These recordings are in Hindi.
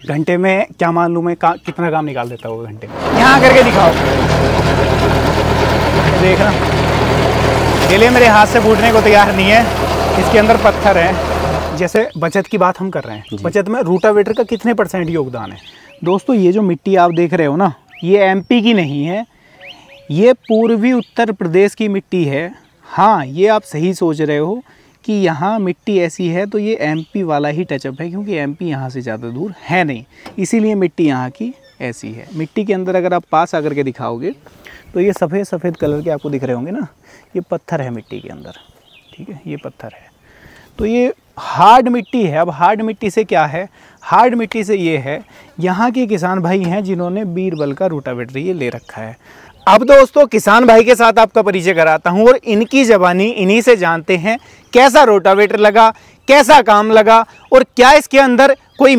घंटे में क्या मालूम है कितना काम निकाल देता होगा घंटे में। यहाँ करके दिखाओ, देखना गेले मेरे हाथ से फूटने को तैयार नहीं है। इसके अंदर पत्थर है। जैसे बचत की बात हम कर रहे हैं, बचत में रूटावेटर का कितने % योगदान है। दोस्तों ये जो मिट्टी आप देख रहे हो ना, ये एमपी की नहीं है, ये पूर्वी उत्तर प्रदेश की मिट्टी है। हाँ, ये आप सही सोच रहे हो कि यहाँ मिट्टी ऐसी है तो ये एमपी वाला ही टचअप है, क्योंकि एमपी यहाँ से ज़्यादा दूर है नहीं, इसीलिए मिट्टी यहाँ की ऐसी है। मिट्टी के अंदर अगर आप पास आकर के दिखाओगे तो ये सफ़ेद सफ़ेद कलर के आपको दिख रहे होंगे ना, ये पत्थर है मिट्टी के अंदर, ठीक है, ये पत्थर है। तो ये हार्ड मिट्टी है। अब हार्ड मिट्टी से क्या है, हार्ड मिट्टी से ये है, यहाँ के किसान भाई हैं जिन्होंने बीरबल का रूटावेटर ये ले रखा है। अब दोस्तों किसान भाई के साथ आपका परिचय कराता हूँ और इनकी ज़बानी इन्हीं से जानते हैं कैसा रोटावेटर लगा, कैसा काम लगा और क्या इसके अंदर कोई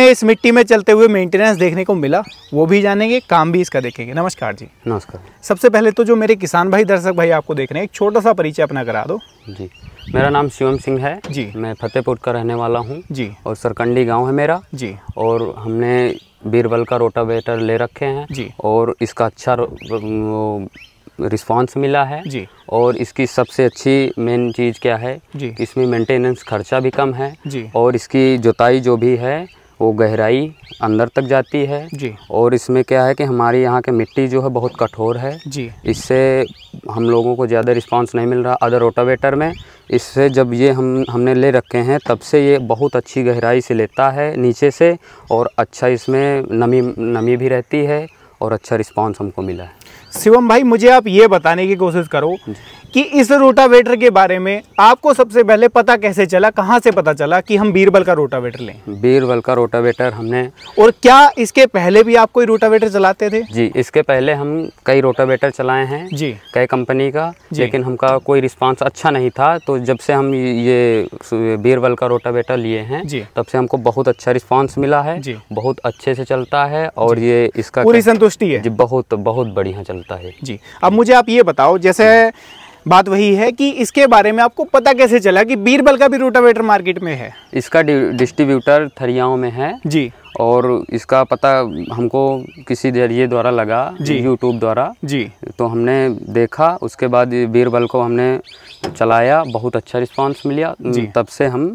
इस मिट्टी में चलते हुए मेंटेनेंस देखने को मिला, वो भी जानेंगे, काम भी इसका देखेंगे। नमस्कार जी। नमस्कार। सबसे पहले तो जो मेरे किसान भाई दर्शक भाई आपको देख रहे हैं, एक छोटा सा परिचय अपना करा दो। जी, मेरा नाम शिवम सिंह है जी, मैं फतेहपुर का रहने वाला हूँ जी, और सरकंडी गांव है मेरा जी, और हमने बीरबल का रोटावेटर ले रखे हैं जी, और इसका अच्छा रिस्पांस मिला है जी, और इसकी सबसे अच्छी मेन चीज़ क्या है जी, कि इसमें मेंटेनेंस खर्चा भी कम है जी, और इसकी जुताई जो भी है वो गहराई अंदर तक जाती है जी, और इसमें क्या है कि हमारी यहाँ की मिट्टी जो है बहुत कठोर है जी, इससे हम लोगों को ज़्यादा रिस्पांस नहीं मिल रहा अदर रोटावेटर में। इससे जब ये हमने ले रखे हैं तब से ये बहुत अच्छी गहराई से लेता है नीचे से और अच्छा इसमें नमी भी रहती है और अच्छा रिस्पांस हमको मिला है। शिवम भाई मुझे आप ये बताने की कोशिश करो कि इस रोटावेटर के बारे में आपको सबसे पहले पता कैसे चला, कहाँ से पता चला कि हम बीरबल का रोटावेटर लें। बीरबल का रोटावेटर हमने, और क्या इसके पहले भी आप कोई रोटावेटर चलाते थे? जी, इसके पहले हम कई रोटावेटर चलाए हैं जी, कई कंपनी का, लेकिन हमका कोई रिस्पांस अच्छा नहीं था। तो जब से हम ये बीरबल का रोटावेटर लिए हैं तब से हमको बहुत अच्छा रिस्पांस मिला है, बहुत अच्छे से चलता है और ये इसका पूरी संतुष्टि है जी, बहुत बढ़िया चलता है जी। अब मुझे आप ये बताओ, जैसे बात वही है कि इसके बारे में आपको पता कैसे चला कि बीरबल का भी रोटावेटर मार्केट में है? इसका डिस्ट्रीब्यूटर थरियाओं में है जी और इसका पता हमको किसी जरिए द्वारा लगा जी, यूट्यूब द्वारा जी, तो हमने देखा, उसके बाद बीरबल को हमने चलाया, बहुत अच्छा रिस्पांस मिला, तब से हम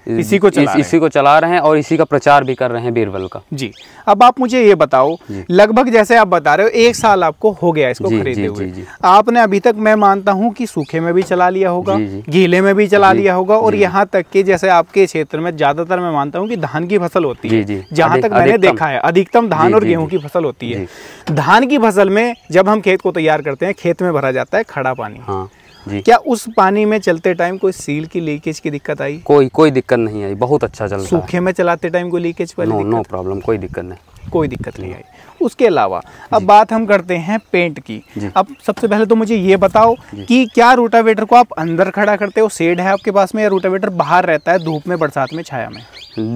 इसी को चला रहे हैं और इसी का प्रचार भी कर रहे हैं बीरबल का जी। अब आप मुझे ये बताओ, लगभग जैसे आप बता रहे हो 1 साल आपको हो गया इसको खरीदे हुए, आपने अभी तक मैं मानता हूँ कि सूखे में भी चला लिया होगा, गीले में भी चला लिया होगा और यहाँ तक कि जैसे आपके क्षेत्र में ज्यादातर मैं मानता हूँ कि धान की फसल होती है, जहाँ तक मैंने देखा है अधिकतम धान और गेहूं की फसल होती है। धान की फसल में जब हम खेत को तैयार करते हैं, खेत में भरा जाता है खड़ा पानी जी। क्या उस पानी में चलते टाइम कोई सील की लीकेज की दिक्कत आई? कोई दिक्कत नहीं आई, बहुत अच्छा चलता है। सूखे में चलाते टाइम कोई लीकेज वाली नो प्रॉब्लम, कोई दिक्कत नहीं, कोई दिक्कत नहीं आई। उसके अलावा अब बात हम करते हैं पेंट की। अब सबसे पहले तो मुझे ये बताओ कि क्या रोटावेटर को आप अंदर खड़ा करते हो, शेड है आपके पास में, या रोटावेटर बाहर रहता है धूप में, बरसात में, छाया में?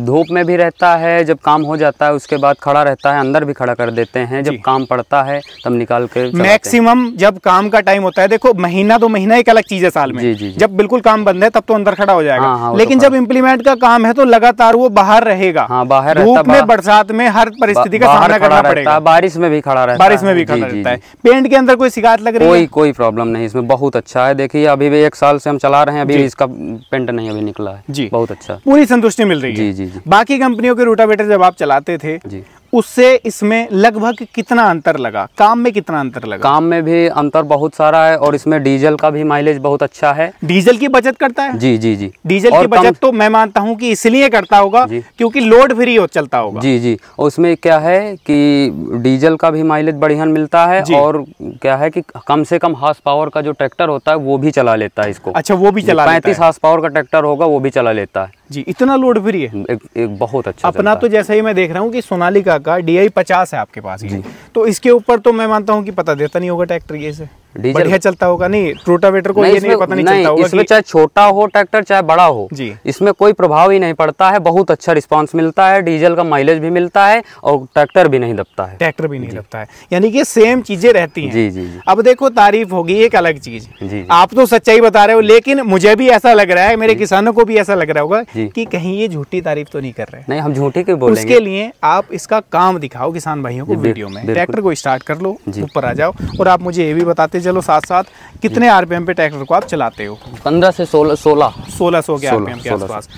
धूप में भी रहता है, जब काम हो जाता है उसके बाद खड़ा रहता है, अंदर भी खड़ा कर देते हैं, जब काम पड़ता है तब निकाल के मैक्सिमम जब काम का टाइम होता है, देखो महीना 2 महीना एक अलग चीज है साल में, जी, जब बिल्कुल काम बंद है तब तो अंदर खड़ा हो जाएगा, लेकिन जब इम्प्लीमेंट का काम है तो लगातार वो बाहर रहेगा, बाहर धूप में, बरसात में, हर परिस्थिति का सामना करना पड़ेगा, बारिश में भी खड़ा रहता है, बारिश में भी खड़ा रहता है। पेंट के अंदर कोई शिकायत लग रही है? कोई प्रॉब्लम नहीं, इसमें बहुत अच्छा है। देखिए अभी भी 1 साल से हम चला रहे हैं, अभी इसका पेंट नहीं अभी निकला है जी, बहुत अच्छा, पूरी संतुष्टि मिल रही है जी। बाकी कंपनियों के रोटावेटर जब आप चलाते थे जी, उससे इसमें लगभग कितना अंतर लगा, काम में कितना अंतर लगा? काम में भी अंतर बहुत सारा है और इसमें डीजल का भी माइलेज बहुत अच्छा है। डीजल की बचत करता है जी जी जी, डीजल की बचत तो मैं मानता हूं कि इसलिए करता होगा क्योंकि लोड फ्री हो चलता होगा जी जी। और उसमें क्या है कि डीजल का भी माइलेज बढ़िया मिलता है और क्या है कि कम से कम हार्स पावर का जो ट्रैक्टर होता है वो भी चला लेता है इसको। अच्छा, वो भी चला 35 हार्स पावर का ट्रैक्टर होगा वो भी चला लेता है जी, इतना लोड फ्री है, एक बहुत अच्छा अपना। तो जैसे ही मैं देख रहा हूँ कि सोनालिका का DI 50 है आपके पास जी, तो इसके ऊपर तो मैं मानता हूँ कि पता देता नहीं होगा ट्रैक्टर ये से बढ़िया चलता होगा। नहीं रोटावेटर को ये नहीं पता नहीं चलता होगा इसमें चाहे छोटा हो ट्रैक्टर चाहे बड़ा हो जी, इसमें कोई प्रभाव ही नहीं पड़ता है। बहुत अच्छा रिस्पांस मिलता है, डीजल का माइलेज भी मिलता है और ट्रैक्टर भी नहीं दबता है। ट्रैक्टर भी नहीं दबता है, यानी कि सेम चीजें रहती हैं। जी जी। अब देखो तारीफ होगी एक अलग चीज, आप तो सच्चाई बता रहे हो, लेकिन मुझे भी ऐसा लग रहा है, मेरे किसानों को भी ऐसा लग रहा होगा कि कहीं ये झूठी तारीफ तो नहीं कर रहे। नहीं, हम झूठी क्यों बोलेंगे। उसके लिए आप इसका काम दिखाओ किसान भाइयों को वीडियो में। ट्रैक्टर को स्टार्ट कर लो, ऊपर आ जाओ, और आप मुझे ये भी बताते चलो साथ साथ कितने आरपीएम पे ट्रैक्टर को आप चलाते हो। 15 से 1600 के आरपीएम के आसपास।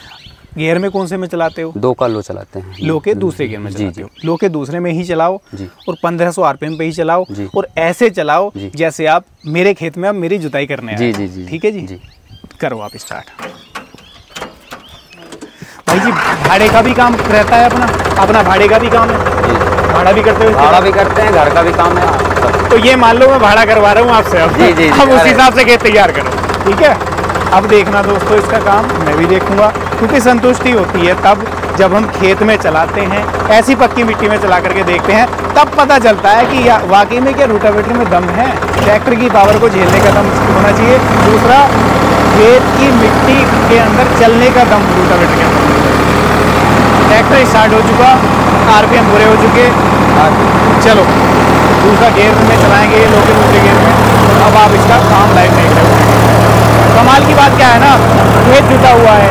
गियर में कौन से में चलाते हो? 2 का लो चलाते हैं। लो के दूसरे गियर में चलाते हो। लो के दूसरे में ही चलाओ और 1500 आरपीएम पे ही चलाओ, और ऐसे चलाओ जैसे आप मेरे खेत में अब मेरी जुताई करने आए। जी, ठीक है जी, करो आप स्टार्ट। भाई जी भाड़े का भी काम रहता है, अपना भाड़े का भी काम है, भाड़ा भी करते हो? भाड़ा भी करते हैं, घर का भी काम है। तो ये मान लो मैं भाड़ा करवा रहा हूँ आपसे, अब उस हिसाब से खेत तैयार करो, ठीक है। अब देखना दोस्तों इसका काम मैं भी देखूंगा, क्योंकि संतुष्टि होती है तब जब हम खेत में चलाते हैं, ऐसी पक्की मिट्टी में चला करके देखते हैं, तब पता चलता है कि वाकई में क्या रोटावेटर में दम है। ट्रैक्टर की पावर को झेलने का दम होना चाहिए। दूसरा, खेत की मिट्टी के अंदर चलने का दम रोटावेटर के अंदर। ट्रैक्टर स्टार्ट हो चुका, आरपीएम पूरे हो चुके, चलो दूसरा गियर में चलाएंगे, ये लोग दूसरे गियर में। अब आप इसका काम लाइव देख रहे हो। कमाल की बात क्या है ना, खेत जुता हुआ है,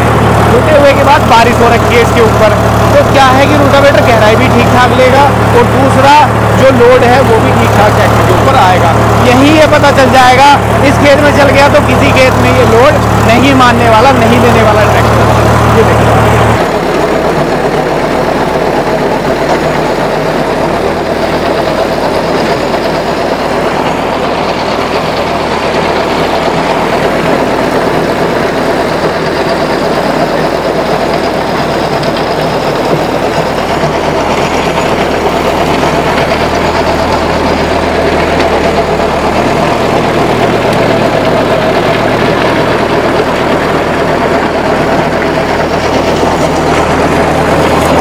जुते हुए के बाद बारिश हो रखी है इसके ऊपर, तो क्या है कि रोटावेटर गहराई भी ठीक ठाक लेगा, और दूसरा जो लोड है वो भी ठीक ठाक ट्रैक्टर के ऊपर आएगा। यही ये पता चल जाएगा, इस खेत में चल गया तो किसी खेत में ये लोड नहीं मानने वाला, नहीं देने वाला ट्रैक्टर। ये देखिए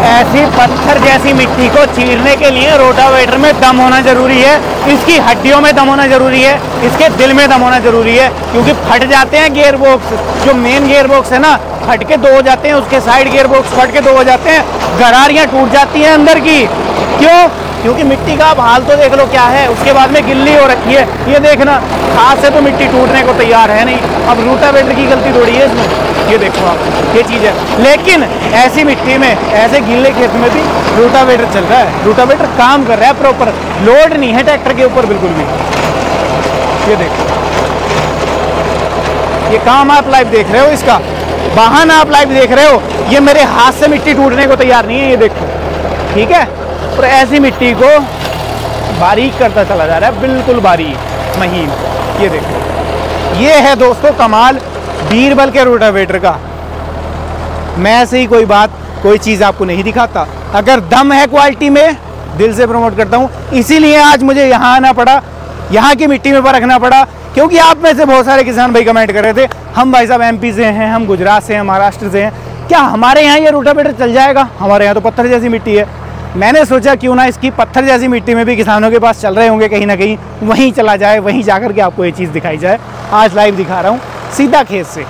ऐसी पत्थर जैसी मिट्टी को चीरने के लिए रोटावेटर में दम होना जरूरी है, इसकी हड्डियों में दम होना जरूरी है, इसके दिल में दम होना जरूरी है, क्योंकि फट जाते हैं गियर बॉक्स, जो मेन गियर बॉक्स है ना, फट के 2 हो जाते हैं, उसके साइड गियर बॉक्स फट के 2 हो जाते हैं, गरारियां टूट जाती हैं अंदर की। क्यों? क्योंकि मिट्टी का आप हाल तो देख लो क्या है, उसके बाद में गिल्ली हो रखी है। ये देखना, हाथ से तो मिट्टी टूटने को तैयार है नहीं, अब रोटावेटर की गलती थोड़ी है इसमें। ये देखो आप, ये चीज़ है। लेकिन ऐसी मिट्टी में, ऐसे गीले खेत में भी रोटावेटर चल रहा है, रोटावेटर काम कर रहा है प्रॉपर, लोड नहीं है ट्रैक्टर के ऊपर बिल्कुल भी। ये देखो, ये काम आप लाइव देख रहे हो, इसका वाहन आप लाइव देख रहे हो। ये मेरे हाथ से मिट्टी टूटने को तैयार नहीं है, ये देखो, ठीक है। और ऐसी मिट्टी को बारीक करता चला जा रहा है, बिल्कुल बारीक महीन। ये देखो, ये है दोस्तों कमाल बीरबल के रोटावेटर का। मैं ऐसे ही कोई बात, कोई चीज़ आपको नहीं दिखाता, अगर दम है क्वालिटी में, दिल से प्रमोट करता हूँ। इसीलिए आज मुझे यहाँ आना पड़ा, यहाँ की मिट्टी में परखना पड़ा, क्योंकि आप में से बहुत सारे किसान भाई कमेंट कर रहे थे, हम भाई साहब एमपी से हैं, हम गुजरात से हैं, महाराष्ट्र से हैं, क्या हमारे यहाँ ये रोटावेटर चल जाएगा? हमारे यहाँ तो पत्थर जैसी मिट्टी है। मैंने सोचा क्यों ना इसकी पत्थर जैसी मिट्टी में भी किसानों के पास चल रहे होंगे कहीं ना कहीं, वहीं चला जाए, वहीं जाकर के आपको ये चीज़ दिखाई जाए। आज लाइव दिखा रहा हूँ सीधा खेत से।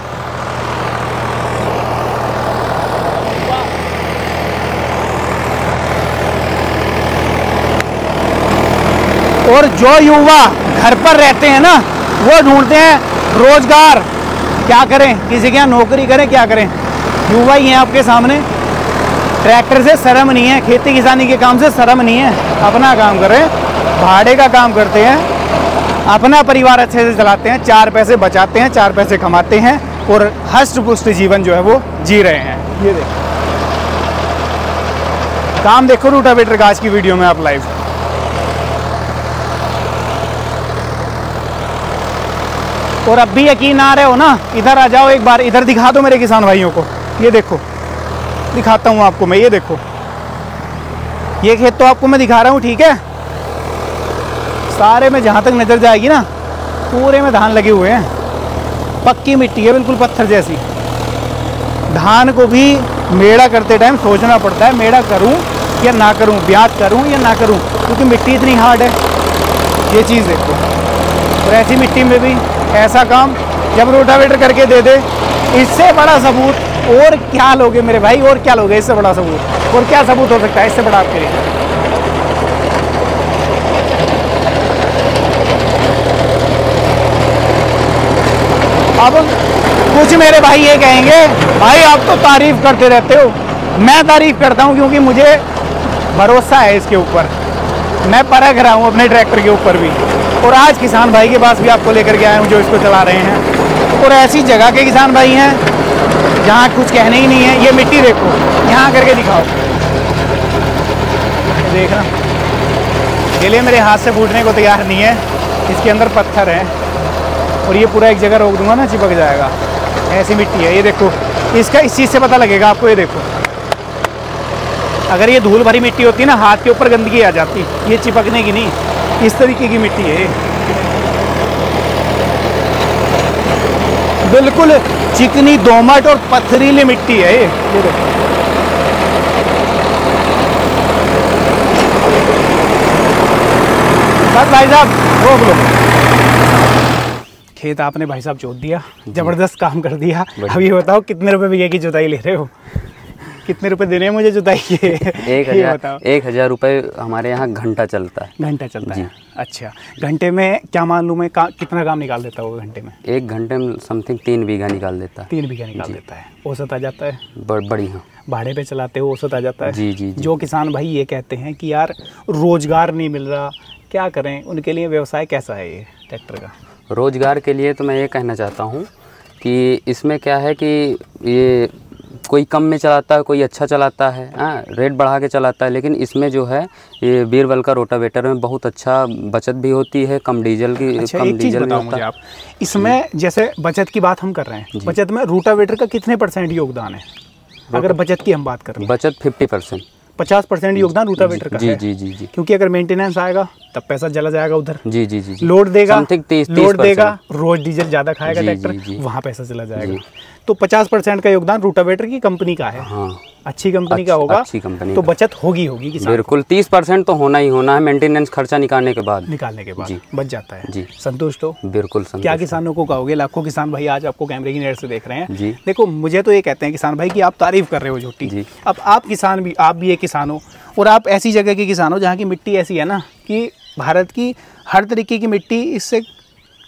और जो युवा घर पर रहते हैं ना, वो ढूंढते हैं रोजगार, क्या करें, किसी के यहाँ नौकरी करें, क्या करें। युवा ही हैं आपके सामने, ट्रैक्टर से शर्म नहीं है, खेती किसानी के काम से शर्म नहीं है, अपना काम करें, भाड़े का काम करते हैं, अपना परिवार अच्छे से चलाते हैं, 4 पैसे बचाते हैं, 4 पैसे कमाते हैं, और हष्ट पुष्ट जीवन जो है वो जी रहे हैं। ये देखो काम, देखो रोटावेटर का आज की वीडियो में आप लाइव। और अब भी यकीन आ रहे हो ना, इधर आ जाओ, एक बार इधर दिखा दो मेरे किसान भाइयों को। ये देखो, दिखाता हूँ आपको मैं, ये देखो, ये खेत तो आपको मैं दिखा रहा हूँ, ठीक है। सारे में जहाँ तक नज़र जाएगी ना, पूरे में धान लगे हुए हैं, पक्की मिट्टी है बिल्कुल पत्थर जैसी। धान को भी मेड़ा करते टाइम सोचना पड़ता है, मेड़ा करूँ या ना करूँ, ब्याज करूँ या ना करूँ, क्योंकि मिट्टी इतनी हार्ड है। ये चीज़ देखो, और ऐसी मिट्टी में भी ऐसा काम जब रोटावेटर करके दे दे, इससे बड़ा सबूत और क्या लोगे मेरे भाई, और क्या लोगे इससे बड़ा सबूत, और क्या सबूत हो सकता है इससे बड़ा आपके लिए। अब कुछ मेरे भाई ये कहेंगे, भाई आप तो तारीफ करते रहते हो। मैं तारीफ करता हूँ क्योंकि मुझे भरोसा है इसके ऊपर, मैं परख रहा हूँ अपने ट्रैक्टर के ऊपर भी। और आज किसान भाई के पास भी आपको लेकर के आया हूँ जो इसको चला रहे हैं। और ऐसी जगह के किसान भाई हैं जहाँ कुछ कहने ही नहीं है। ये मिट्टी देखो, यहाँ करके दिखाओ, देखना गिले मेरे हाथ से फूटने को तैयार नहीं है। इसके अंदर पत्थर है और ये पूरा एक जगह रोक दूंगा ना चिपक जाएगा। ऐसी मिट्टी है, ये देखो, इसका इस चीज़ से पता लगेगा आपको। ये देखो, अगर ये धूल भरी मिट्टी होती है ना, हाथ के ऊपर गंदगी आ जाती, ये चिपकने की नहीं, इस तरीके की मिट्टी है। बिल्कुल चिकनी दोमट और पथरीली मिट्टी है ये देखो। बस भाई साहब रोक लो। खेत आपने भाई साहब जोत दिया, जबरदस्त काम कर दिया। अब ये बताओ कितने रुपए बीघे की जुताई ले रहे हो, कितने रुपए देने हैं मुझे जुताई के? 1000 रुपये हमारे यहाँ घंटा चलता है। घंटा चलता है, अच्छा। घंटे में क्या मान लूँ मैं, कितना काम निकाल देता है वो घंटे में? 1 घंटे में समथिंग 3 बीघा निकाल देता है। 3 बीघा निकाल देता है। औसत आ जाता है? बढ़िया। भाड़े पे चलाते हो, औसत आ जाता है? जी। जो किसान भाई ये कहते हैं कि यार रोजगार नहीं मिल रहा, क्या करें, उनके लिए व्यवसाय कैसा है ये ट्रैक्टर का? रोजगार के लिए तो मैं ये कहना चाहता हूँ कि इसमें क्या है कि ये कोई कम में चलाता है, कोई अच्छा चलाता है, रेट बढ़ा के चलाता है। लेकिन इसमें जो है ये बीरबल का रोटावेटर में बहुत अच्छा बचत भी होती है, कम डीजल की। अच्छा, एक चीज़ बताओ मुझे आप, इसमें जैसे बचत की बात हम कर रहे हैं, बचत में रोटावेटर का कितने % योगदान है? अगर बचत की हम बात करें, बचत 50%, 50% योगदान रोटावेटर का है। जी। क्योंकि अगर मेंटेनेंस आएगा तब पैसा चला जाएगा उधर। जी। लोड देगा, 30 रोज डीजल ज्यादा खाएगा ट्रैक्टर, वहाँ पैसा चला जाएगा। तो 50% का योगदान रोटावेटर की कंपनी का है। हाँ, अच्छी कंपनी का होगा, अच्छी कंपनी तो बचत होगी किसान। बिल्कुल 30% तो होना ही होना है, मेंटेनेंस खर्चा निकालने के बाद बच जाता है। जी। संतुष्ट हो? बिल्कुल संतुष्ट। क्या किसानों को कहोगे? लाखों किसान भाई आज आपको कैमरे की नज़र से देख रहे हैं। जी। देखो, मुझे तो ये कहते हैं किसान भाई कि आप तारीफ कर रहे हो झूठी। अब आप किसान भी, आप भी एक किसान हो, और आप ऐसी जगह के किसान हो जहाँ की मिट्टी ऐसी है ना कि भारत की हर तरीके की मिट्टी इससे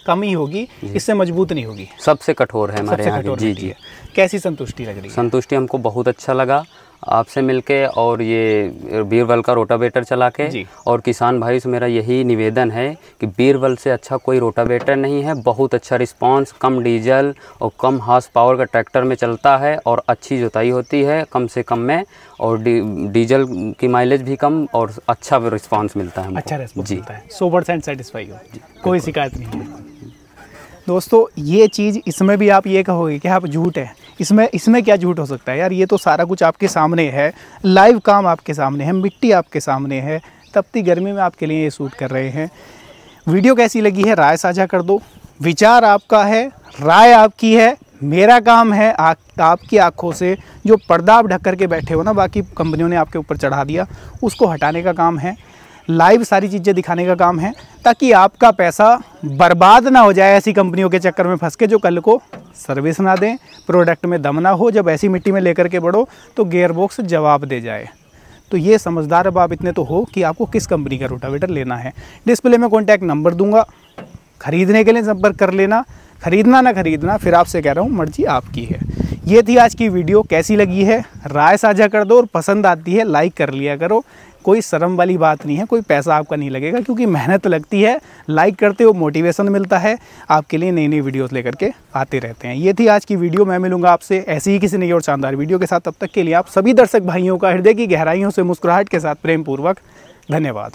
कम ही होगी, इससे मजबूत नहीं होगी, सबसे कठोर है हमारे यहाँ की। जी। कैसी संतुष्टि लग रही है? संतुष्टि हमको बहुत अच्छा लगा आपसे मिलके, और ये बीरबल का रोटावेटर चला के। और किसान भाई से मेरा यही निवेदन है कि बीरबल से अच्छा कोई रोटावेटर नहीं है। बहुत अच्छा रिस्पांस, कम डीजल और कम हॉर्स पावर का ट्रैक्टर में चलता है, और अच्छी जुताई होती है कम से कम में, और डीजल की माइलेज भी कम, और अच्छा रिस्पांस मिलता है। अच्छा रिस्पांस मिलता है, 100% सेटिस्फाई हो, कोई शिकायत नहीं है। दोस्तों, ये चीज़ इसमें भी आप ये कहोगे कि आप झूठ है, इसमें क्या झूठ हो सकता है यार? ये तो सारा कुछ आपके सामने है, लाइव काम आपके सामने है, मिट्टी आपके सामने है, तपती गर्मी में आपके लिए ये शूट कर रहे हैं। वीडियो कैसी लगी है राय साझा कर दो। विचार आपका है, राय आपकी है, मेरा काम है आपकी आंखों से जो पर्दा आप ढक करके बैठे हो ना, बाकी कंपनियों ने आपके ऊपर चढ़ा दिया, उसको हटाने का काम है। लाइव सारी चीज़ें दिखाने का काम है, ताकि आपका पैसा बर्बाद ना हो जाए ऐसी कंपनियों के चक्कर में फंस के, जो कल को सर्विस ना दें, प्रोडक्ट में दम ना हो। जब ऐसी मिट्टी में लेकर के बढ़ो तो गियर बॉक्स जवाब दे जाए। तो ये समझदार अब आप इतने तो हो कि आपको किस कंपनी का रोटावेटर लेना है। डिस्प्ले में कॉन्टैक्ट नंबर दूंगा, खरीदने के लिए संपर्क कर लेना। खरीदना ना खरीदना फिर आपसे कह रहा हूँ, मर्जी आपकी है। ये थी आज की वीडियो, कैसी लगी है राय साझा कर दो, और पसंद आती है लाइक कर लिया करो। कोई शर्म वाली बात नहीं है, कोई पैसा आपका नहीं लगेगा, क्योंकि मेहनत लगती है। लाइक करते हो, मोटिवेशन मिलता है, आपके लिए नई नई वीडियोस लेकर के आते रहते हैं। ये थी आज की वीडियो। मैं मिलूंगा आपसे ऐसी ही किसी नई और शानदार वीडियो के साथ। तब तक के लिए आप सभी दर्शक भाइयों का हृदय की गहराइयों से मुस्कुराहट के साथ प्रेम पूर्वक धन्यवाद।